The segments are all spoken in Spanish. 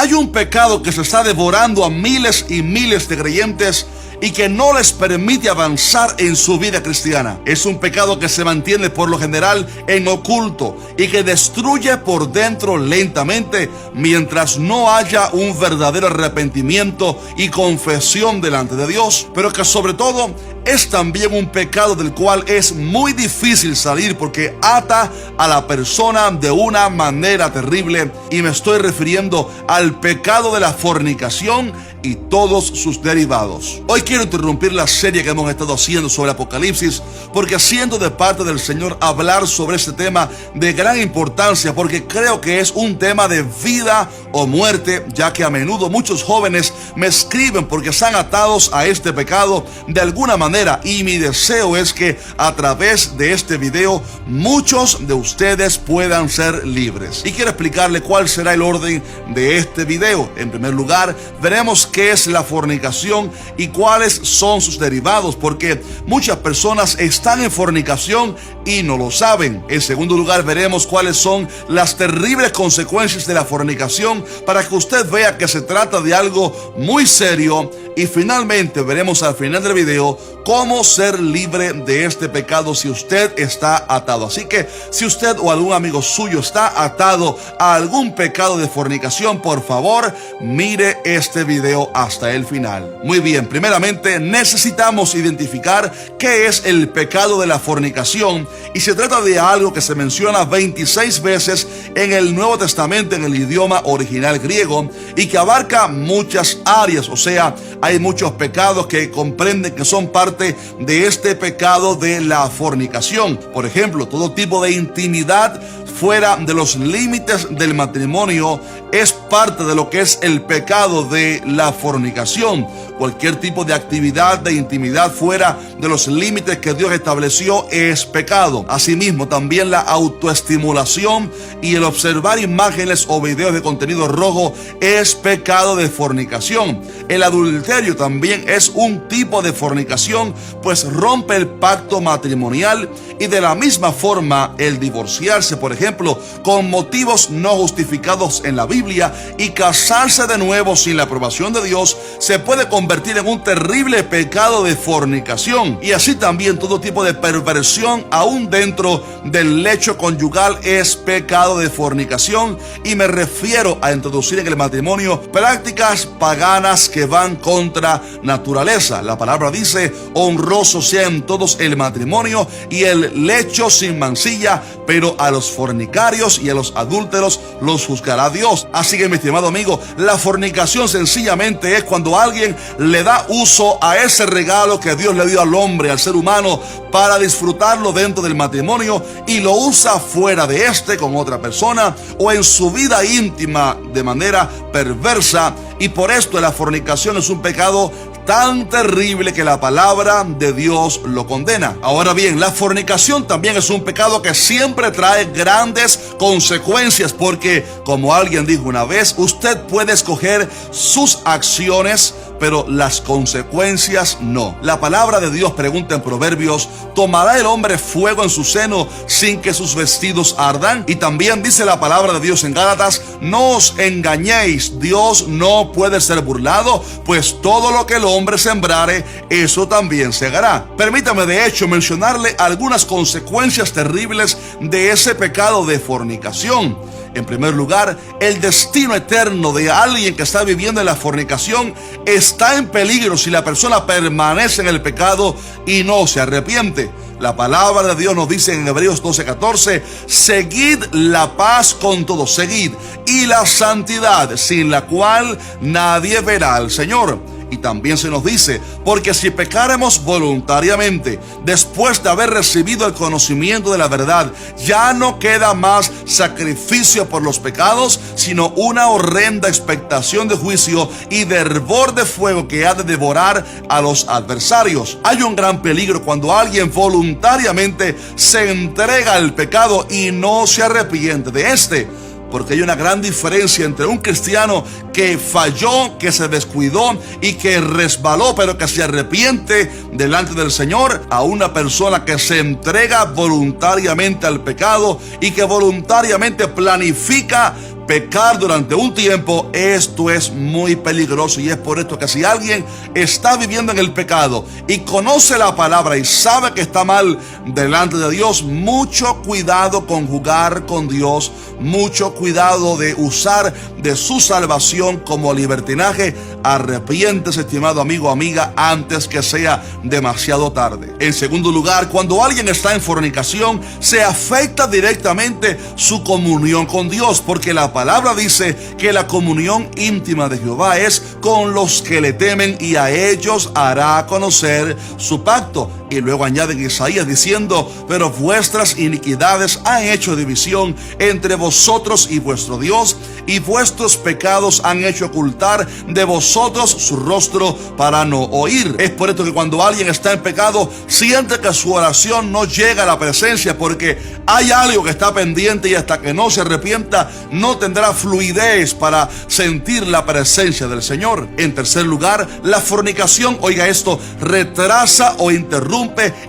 Hay un pecado que se está devorando a miles y miles de creyentes y que no les permite avanzar en su vida cristiana. Es un pecado que se mantiene por lo general en oculto y que destruye por dentro lentamente mientras no haya un verdadero arrepentimiento y confesión delante de Dios, pero que sobre todo es también un pecado del cual es muy difícil salir porque ata a la persona de una manera terrible, y me estoy refiriendo al pecado de la fornicación y todos sus derivados. Hoy quiero interrumpir la serie que hemos estado haciendo sobre Apocalipsis porque siento de parte del Señor hablar sobre este tema de gran importancia, porque creo que es un tema de vida o muerte, ya que a menudo muchos jóvenes me escriben porque están atados a este pecado de alguna manera, y mi deseo es que a través de este video muchos de ustedes puedan ser libres. Y quiero explicarle cuál será el orden de este video. En primer lugar, veremos qué es la fornicación y cuáles son sus derivados, porque muchas personas están en fornicación y no lo saben. En segundo lugar, veremos cuáles son las terribles consecuencias de la fornicación para que usted vea que se trata de algo muy serio. Y finalmente veremos al final del video cómo ser libre de este pecado si usted está atado. Así que si usted o algún amigo suyo está atado a algún pecado de fornicación, por favor, mire este video hasta el final. Muy bien, primeramente necesitamos identificar qué es el pecado de la fornicación, y se trata de algo que se menciona 26 veces en el Nuevo Testamento en el idioma original griego y que abarca muchas áreas. O sea, hay muchos pecados que comprenden que son parte de este pecado de la fornicación. Por ejemplo, todo tipo de intimidad fuera de los límites del matrimonio es parte de lo que es el pecado de la fornicación. Cualquier tipo de actividad de intimidad fuera de los límites que Dios estableció es pecado. Asimismo, también la autoestimulación y el observar imágenes o videos de contenido rojo es pecado de fornicación. El adulterio también es un tipo de fornicación, pues rompe el pacto matrimonial, y de la misma forma el divorciarse, por ejemplo, con motivos no justificados en la Biblia, y casarse de nuevo sin la aprobación de Dios se puede convertir en un terrible pecado de fornicación. Y así también todo tipo de perversión aún dentro del lecho conyugal es pecado de fornicación, y me refiero a introducir en el matrimonio prácticas paganas que van contra naturaleza. La palabra dice: honroso sea en todos el matrimonio y el lecho sin mancilla, pero a los fornicarios y a los adúlteros los juzgará Dios. Así que, mi estimado amigo, la fornicación sencillamente es cuando alguien le da uso a ese regalo que Dios le dio al hombre, al ser humano, para disfrutarlo dentro del matrimonio, y lo usa fuera de este con otra persona o en su vida íntima de manera perversa. Y por esto la fornicación es un pecado tan terrible que la palabra de Dios lo condena. Ahora bien, la fornicación también es un pecado que siempre trae grandes consecuencias, porque, como alguien dijo una vez, usted puede escoger sus acciones, pero las consecuencias no. La palabra de Dios pregunta en Proverbios: ¿tomará el hombre fuego en su seno sin que sus vestidos ardan? Y también dice la palabra de Dios en Gálatas: no os engañéis, Dios no puede ser burlado, pues todo lo que el hombre sembrare, eso también segará. Permítame de hecho mencionarle algunas consecuencias terribles de ese pecado de fornicación. En primer lugar, el destino eterno de alguien que está viviendo en la fornicación está en peligro si la persona permanece en el pecado y no se arrepiente. La palabra de Dios nos dice en Hebreos 12:14: seguid la paz con todos, seguid, y la santidad, sin la cual nadie verá al Señor. Y también se nos dice: porque si pecáremos voluntariamente, después de haber recibido el conocimiento de la verdad, ya no queda más sacrificio por los pecados, sino una horrenda expectación de juicio y de hervor de fuego que ha de devorar a los adversarios. Hay un gran peligro cuando alguien voluntariamente se entrega al pecado y no se arrepiente de este. Porque hay una gran diferencia entre un cristiano que falló, que se descuidó y que resbaló, pero que se arrepiente delante del Señor, a una persona que se entrega voluntariamente al pecado y que voluntariamente planifica pecar durante un tiempo, esto es muy peligroso. Y es por esto que si alguien está viviendo en el pecado y conoce la palabra y sabe que está mal delante de Dios, mucho cuidado con jugar con Dios, mucho cuidado de usar de su salvación como libertinaje. Arrepiéntese, estimado amigo o amiga, antes que sea demasiado tarde. En segundo lugar, cuando alguien está en fornicación, se afecta directamente su comunión con Dios, porque la palabra dice que la comunión íntima de Jehová es con los que le temen y a ellos hará conocer su pacto. Y luego añade en Isaías diciendo: pero vuestras iniquidades han hecho división entre vosotros y vuestro Dios, y vuestros pecados han hecho ocultar de vosotros su rostro para no oír. Es por esto que cuando alguien está en pecado, siente que su oración no llega a la presencia, porque hay algo que está pendiente, y hasta que no se arrepienta no tendrá fluidez para sentir la presencia del Señor. En tercer lugar, la fornicación, oiga esto, retrasa o interrumpe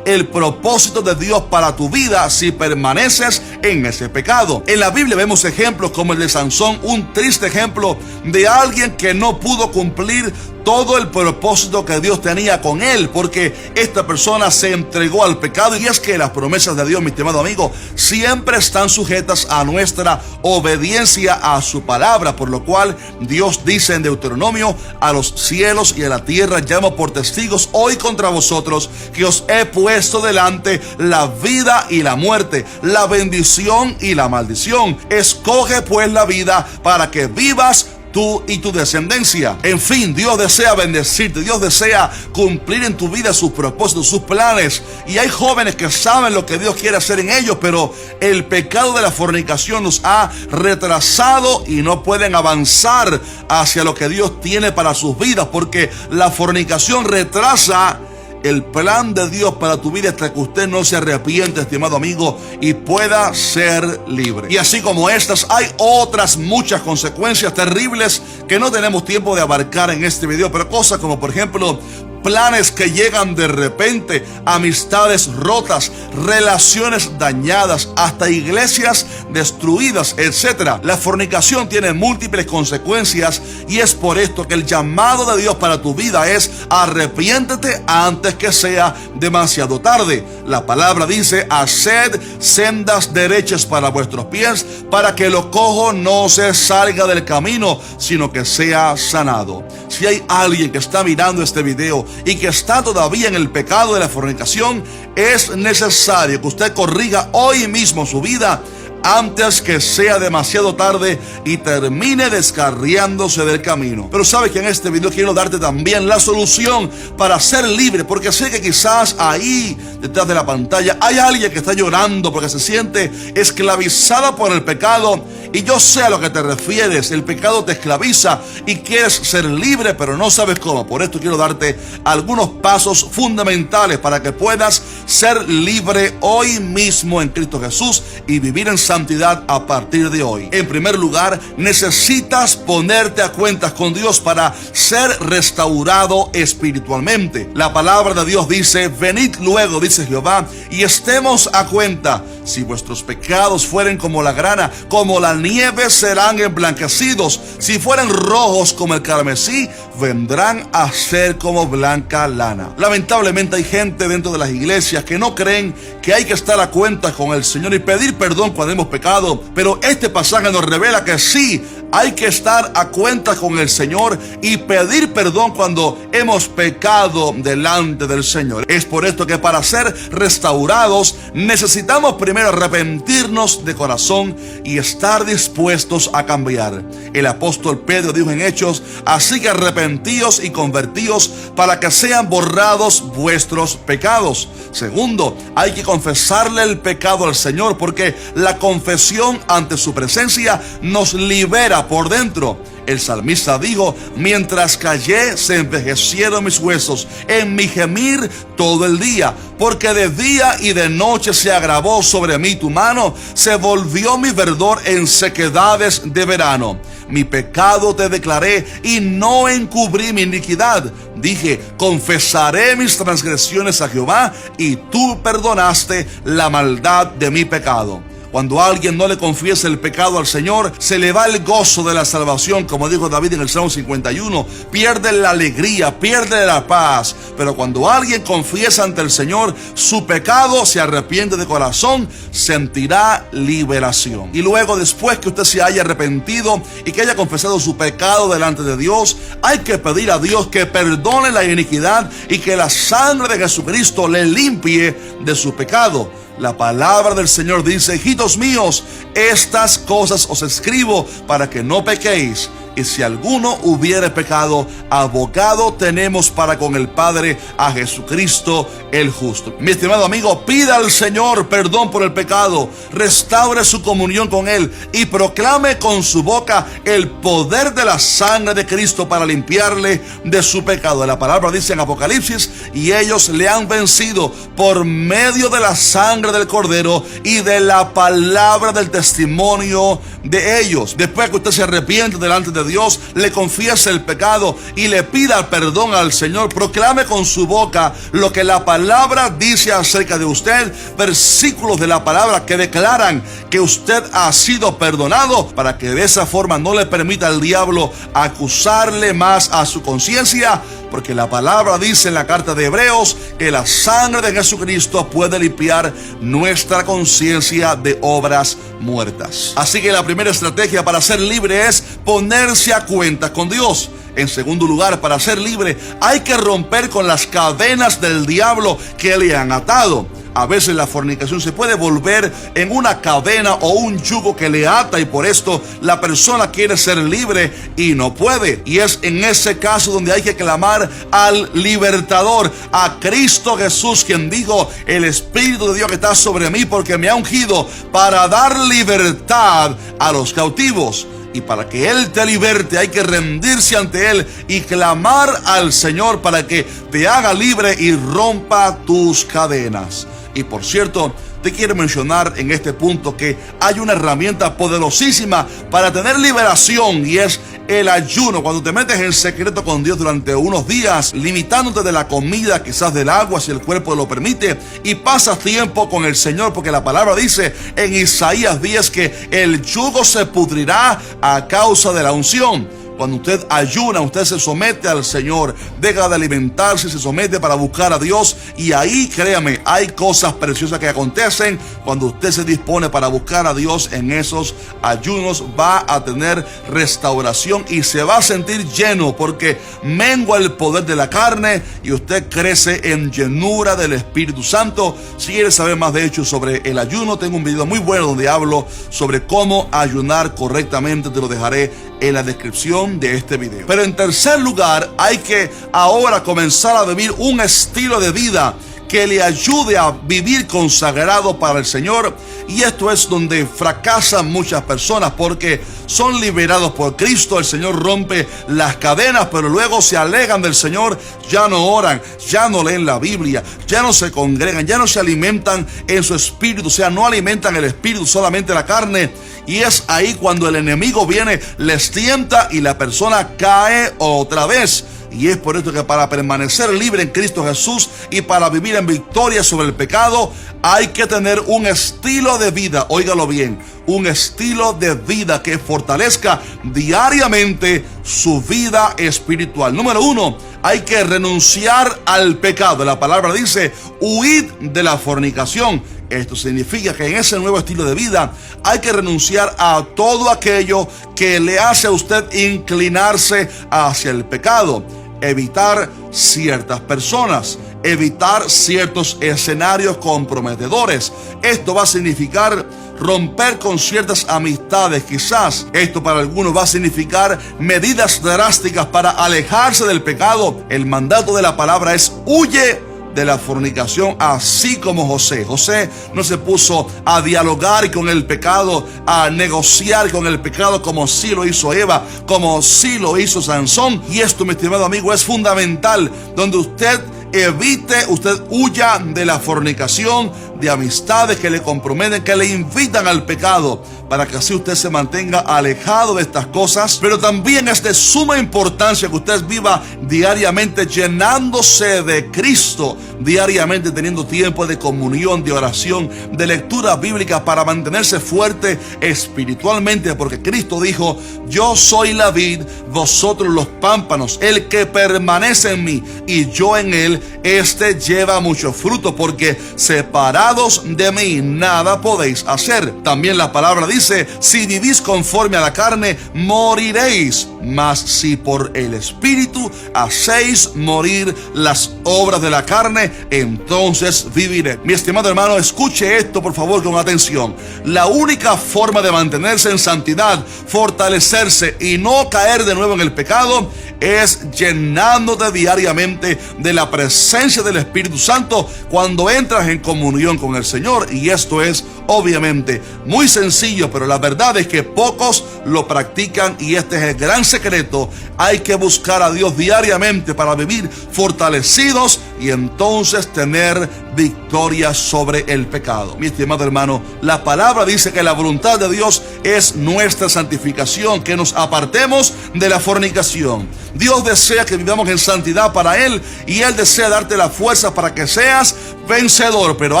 el propósito de Dios para tu vida si permaneces en ese pecado. En la Biblia vemos ejemplos como el de Sansón, un triste ejemplo de alguien que no pudo cumplir todo el propósito que Dios tenía con él, porque esta persona se entregó al pecado. Y es que las promesas de Dios, mi estimado amigo, siempre están sujetas a nuestra obediencia a su palabra, por lo cual Dios dice en Deuteronomio: a los cielos y a la tierra llamo por testigos hoy contra vosotros, que os he puesto delante la vida y la muerte, la bendición y la maldición. Escoge pues la vida para que vivas tú y tu descendencia. En fin, Dios desea bendecirte, Dios desea cumplir en tu vida sus propósitos, sus planes. Y hay jóvenes que saben lo que Dios quiere hacer en ellos, pero el pecado de la fornicación los ha retrasado y no pueden avanzar hacia lo que Dios tiene para sus vidas, porque la fornicación retrasa el plan de Dios para tu vida hasta que usted no se arrepiente, estimado amigo, y pueda ser libre. Y así como estas, hay otras muchas consecuencias terribles que no tenemos tiempo de abarcar en este video, pero cosas como, por ejemplo, planes que llegan de repente, amistades rotas, relaciones dañadas, hasta iglesias destruidas, etc. La fornicación tiene múltiples consecuencias, y es por esto que el llamado de Dios para tu vida es: arrepiéntete antes que sea demasiado tarde. La palabra dice: haced sendas derechas para vuestros pies, para que lo cojo no se salga del camino, sino que sea sanado. Si hay alguien que está mirando este video y que está todavía en el pecado de la fornicación, es necesario que usted corrija hoy mismo su vida antes que sea demasiado tarde y termine descarriándose del camino. Pero sabes que en este video quiero darte también la solución para ser libre, porque sé que quizás ahí detrás de la pantalla hay alguien que está llorando porque se siente esclavizada por el pecado. Y yo sé a lo que te refieres. El pecado te esclaviza y quieres ser libre, pero no sabes cómo. Por esto quiero darte algunos pasos fundamentales para que puedas ser libre hoy mismo en Cristo Jesús y vivir en santidad a partir de hoy. En primer lugar, necesitas ponerte a cuentas con Dios para ser restaurado espiritualmente. La palabra de Dios dice: venid luego, dice Jehová, y estemos a cuenta. Si vuestros pecados fueren como la grana, como la nieve, serán emblanquecidos. Si fueren rojos como el carmesí, vendrán a ser como blanca lana. Lamentablemente hay gente dentro de las iglesias que no creen que hay que estar a cuentas con el Señor y pedir perdón cuando hemos pecado. Pero este pasaje nos revela que sí, hay que estar a cuentas con el Señor y pedir perdón cuando hemos pecado delante del Señor. Es por esto que para ser restaurados necesitamos primero arrepentirnos de corazón y estar dispuestos a cambiar. El apóstol Pedro dijo en Hechos: así que arrepentíos y convertíos para que sean borrados vuestros pecados. Segundo, hay que confesarle el pecado al Señor, porque la confesión ante su presencia nos libera por dentro. El salmista dijo: mientras callé se envejecieron mis huesos en mi gemir todo el día, porque de día y de noche se agravó sobre mí tu mano, se volvió mi verdor en sequedades de verano. Mi pecado te declaré y no encubrí mi iniquidad. Dije: confesaré mis transgresiones a Jehová, y tú perdonaste la maldad de mi pecado. Cuando alguien no le confiesa el pecado al Señor, se le va el gozo de la salvación, como dijo David en el Salmo 51. Pierde la alegría, pierde la paz. Pero cuando alguien confiesa ante el Señor su pecado, se arrepiente de corazón, sentirá liberación. Y luego, después que usted se haya arrepentido y que haya confesado su pecado delante de Dios, hay que pedir a Dios que perdone la iniquidad y que la sangre de Jesucristo le limpie de su pecado. La palabra del Señor dice: hijitos míos, estas cosas os escribo para que no pequéis. Y si alguno hubiere pecado, abogado tenemos para con el Padre, a Jesucristo el justo. Mi estimado amigo, pida al Señor perdón por el pecado, restaure su comunión con Él y proclame con su boca el poder de la sangre de Cristo para limpiarle de su pecado. La palabra dice en Apocalipsis: y ellos le han vencido por medio de la sangre del Cordero y de la palabra del testimonio de ellos. Después que usted se arrepiente delante de Dios, le confiese el pecado y le pida perdón al Señor, proclame con su boca lo que la palabra dice acerca de usted, versículos de la palabra que declaran que usted ha sido perdonado, para que de esa forma no le permita al diablo acusarle más a su conciencia, porque la palabra dice en la carta de Hebreos que la sangre de Jesucristo puede limpiar nuestra conciencia de obras muertas. Así que la primera estrategia para ser libre es ponerse a cuentas con Dios. En segundo lugar, para ser libre hay que romper con las cadenas del diablo que le han atado. A veces la fornicación se puede volver en una cadena o un yugo que le ata, y por esto la persona quiere ser libre y no puede. Y es en ese caso donde hay que clamar al libertador, a Cristo Jesús, quien dijo: el Espíritu de Dios que está sobre mí, porque me ha ungido para dar libertad a los cautivos. Y para que Él te liberte hay que rendirse ante Él y clamar al Señor para que te haga libre y rompa tus cadenas. Y por cierto, te quiero mencionar en este punto que hay una herramienta poderosísima para tener liberación, y es el ayuno. Cuando te metes en secreto con Dios durante unos días, limitándote de la comida, quizás del agua si el cuerpo lo permite, y pasas tiempo con el Señor, porque la palabra dice en Isaías 10 que el yugo se pudrirá a causa de la unción. Cuando usted ayuna, usted se somete al Señor, deja de alimentarse, se somete para buscar a Dios, y ahí, créame, hay cosas preciosas que acontecen. Cuando usted se dispone para buscar a Dios en esos ayunos, va a tener restauración y se va a sentir lleno, porque mengua el poder de la carne y usted crece en llenura del Espíritu Santo. Si quieres saber más de hecho sobre el ayuno, tengo un video muy bueno donde hablo sobre cómo ayunar correctamente. Te lo dejaré en la descripción de este video. Pero en tercer lugar, hay que ahora comenzar a vivir un estilo de vida que le ayude a vivir consagrado para el Señor. Y esto es donde fracasan muchas personas, porque son liberados por Cristo, el Señor rompe las cadenas, pero luego se alejan del Señor, ya no oran, ya no leen la Biblia, ya no se congregan, ya no se alimentan en su espíritu, o sea, no alimentan el espíritu, solamente la carne. Y es ahí cuando el enemigo viene, les tienta y la persona cae otra vez. Y es por esto que para permanecer libre en Cristo Jesús y para vivir en victoria sobre el pecado, hay que tener un estilo de vida, óigalo bien, un estilo de vida que fortalezca diariamente su vida espiritual. Número 1, hay que renunciar al pecado. La palabra dice: huid de la fornicación. Esto significa que en ese nuevo estilo de vida hay que renunciar a todo aquello que le hace a usted inclinarse hacia el pecado. Evitar ciertas personas, evitar ciertos escenarios comprometedores. Esto va a significar romper con ciertas amistades. Quizás esto para algunos va a significar medidas drásticas para alejarse del pecado. El mandato de la palabra es: huye de la fornicación, así como José. José no se puso a dialogar con el pecado, a negociar con el pecado, como sí lo hizo Eva, como sí lo hizo Sansón. Y esto, mi estimado amigo, es fundamental, donde usted evite, usted huya de la fornicación, de amistades que le comprometen, que le invitan al pecado, para que así usted se mantenga alejado de estas cosas. Pero también es de suma importancia que usted viva diariamente llenándose de Cristo, diariamente teniendo tiempo de comunión, de oración, de lectura bíblica, para mantenerse fuerte espiritualmente, porque Cristo dijo: yo soy la vid, vosotros los pámpanos. El que permanece en mí y yo en él, este lleva mucho fruto, porque separados de mí nada podéis hacer. También la palabra dice: si vivís conforme a la carne, moriréis, mas si por el Espíritu hacéis morir las obras de la carne, entonces viviré. Mi estimado hermano, escuche esto por favor con atención. La única forma de mantenerse en santidad, fortalecerse y no caer de nuevo en el pecado, es llenándote diariamente de la presencia del Espíritu Santo cuando entras en comunión con el Señor. Y esto es obviamente muy sencillo, pero la verdad es que pocos lo practican, y este es el gran secreto. Hay que buscar a Dios diariamente para vivir fortalecidos y entonces tener victoria sobre el pecado. Mi estimado hermano, la palabra dice que la voluntad de Dios es nuestra santificación, que nos apartemos de la fornicación. Dios desea que vivamos en santidad para Él, y Él desea darte la fuerza para que seas vencedor, pero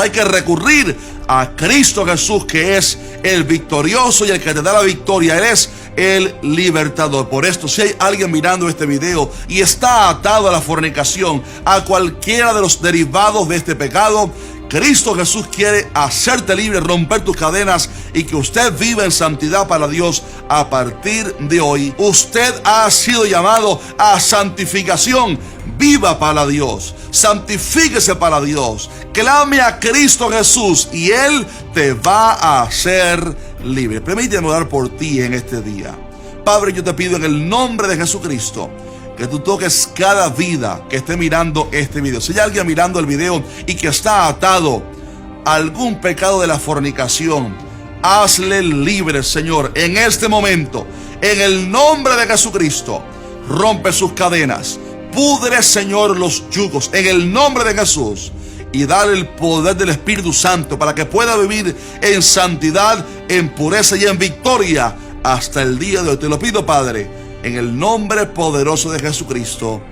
hay que recurrir a Cristo Jesús, que es el victorioso y el que te da la victoria. Él es el libertador. Por esto, si hay alguien mirando este video y está atado a la fornicación, a cualquiera de los derivados de este pecado, Cristo Jesús quiere hacerte libre, romper tus cadenas y que usted viva en santidad para Dios a partir de hoy. Usted ha sido llamado a santificación. Viva para Dios, santifíquese para Dios, clame a Cristo Jesús y Él te va a hacer libre. Permíteme orar por ti en este día. Padre, yo te pido en el nombre de Jesucristo que tú toques cada vida que esté mirando este video. Si hay alguien mirando el video y que está atado a algún pecado de la fornicación, hazle libre, Señor, en este momento. En el nombre de Jesucristo, rompe sus cadenas. Pudre, Señor, los yugos en el nombre de Jesús, y dale el poder del Espíritu Santo para que pueda vivir en santidad, en pureza y en victoria hasta el día de hoy. Te lo pido, Padre, en el nombre poderoso de Jesucristo.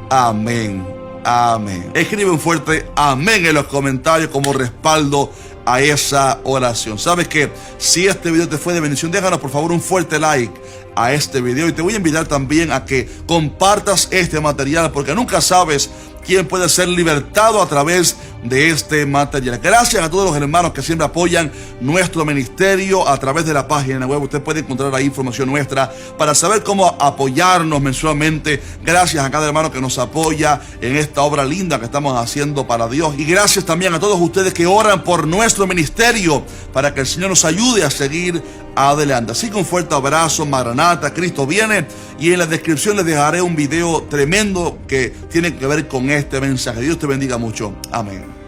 Amén. Amén. Escribe un fuerte amén en los comentarios como respaldo a esa oración. Sabes que si este video te fue de bendición, déjanos por favor un fuerte like a este video, y te voy a invitar también a que compartas este material, porque nunca sabes quién puede ser libertado a través de este material. Gracias a todos los hermanos que siempre apoyan nuestro ministerio a través de la página web. Usted puede encontrar ahí información nuestra para saber cómo apoyarnos mensualmente. Gracias a cada hermano que nos apoya en esta obra linda que estamos haciendo para Dios. Y gracias también a todos ustedes que oran por nuestro ministerio para que el Señor nos ayude a seguir adelante. Así que un fuerte abrazo. Maranata, Cristo viene. Y en la descripción les dejaré un video tremendo que tiene que ver con este mensaje. Dios te bendiga mucho. Amén.